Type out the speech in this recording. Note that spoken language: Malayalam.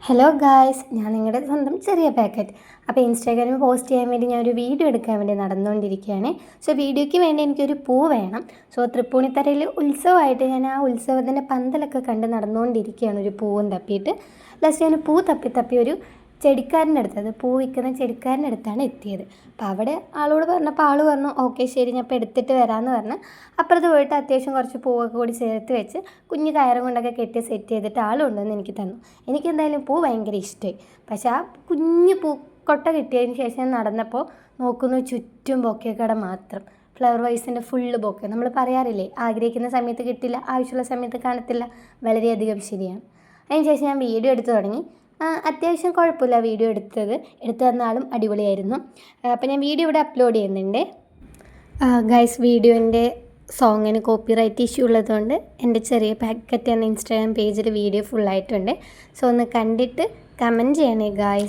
ഹലോ ഗായ്സ്, ഞാൻ നിങ്ങളുടെ സ്വന്തം ചെറിയ പാക്കറ്റ്. അപ്പോൾ ഇൻസ്റ്റാഗ്രാമിൽ പോസ്റ്റ് ചെയ്യാൻ വേണ്ടി ഞാനൊരു വീഡിയോ എടുക്കാൻ വേണ്ടി നടന്നുകൊണ്ടിരിക്കുകയാണ്. സോ വീഡിയോയ്ക്ക് വേണ്ടി എനിക്കൊരു പൂ വേണം. സോ തൃപ്പൂണിത്തറയിൽ ഉത്സവമായിട്ട് ഞാൻ ആ ഉത്സവത്തിൻ്റെ പന്തലൊക്കെ കണ്ട് നടന്നുകൊണ്ടിരിക്കുകയാണ് ഒരു പൂവും തപ്പിയിട്ട്. ലാസ്റ്റ് ഞാൻ പൂ തപ്പി ഒരു ചെടിക്കാരൻ്റെ അടുത്ത്, അത് പൂ വിൽക്കുന്ന ചെടിക്കാരൻ്റെ അടുത്താണ് എത്തിയത്. അപ്പോൾ അവിടെ ആളോട് പറഞ്ഞപ്പോൾ ആൾ പറഞ്ഞു ഓക്കെ ശരി ഞാൻ ഇപ്പോൾ എടുത്തിട്ട് വരാമെന്ന് പറഞ്ഞ് അപ്പുറത്ത് പോയിട്ട് അത്യാവശ്യം കുറച്ച് പൂവൊക്കെ കൂടി ചേർത്ത് വെച്ച് കുഞ്ഞു കയറും കൊണ്ടൊക്കെ കെട്ടി സെറ്റ് ചെയ്തിട്ട് ആൾ കൊണ്ടുവന്ന് എനിക്ക് തന്നു. എനിക്കെന്തായാലും പൂ ഭയങ്കര ഇഷ്ടമായി. പക്ഷേ ആ കുഞ്ഞു പൂക്കൊട്ട കിട്ടിയതിന് ശേഷം നടന്നപ്പോൾ നോക്കുന്നു ചുറ്റും ബൊക്കെക്കട മാത്രം. ഫ്ലവർ വൈസിൻ്റെ ഫുള്ള് ബൊക്കെ. നമ്മൾ പറയാറില്ലേ, ആഗ്രഹിക്കുന്ന സമയത്ത് കിട്ടില്ല, ആവശ്യമുള്ള സമയത്ത് കാണത്തില്ല. വളരെയധികം ശരിയാണ്. അതിന് ശേഷം ഞാൻ വീഡിയോ എടുത്തു തുടങ്ങി. അത്യാവശ്യം കുഴപ്പമില്ല വീഡിയോ എടുത്തു തന്ന ആളും അടിപൊളിയായിരുന്നു. അപ്പോൾ ഞാൻ വീഡിയോ ഇവിടെ അപ്ലോഡ് ചെയ്യുന്നുണ്ട്. ഗൈസ്, വീഡിയോൻ്റെ സോങ്ങിന് കോപ്പിറൈറ്റ് ഇഷ്യൂ ഉള്ളതുകൊണ്ട് എൻ്റെ ചെറിയ പാക്കറ്റ് എന്ന ഇൻസ്റ്റാഗ്രാം പേജിൽ വീഡിയോ ഫുള്ളായിട്ടുണ്ട്. സോ ഒന്ന് കണ്ടിട്ട് കമൻറ്റ് ചെയ്യണേ ഗായ്സ്.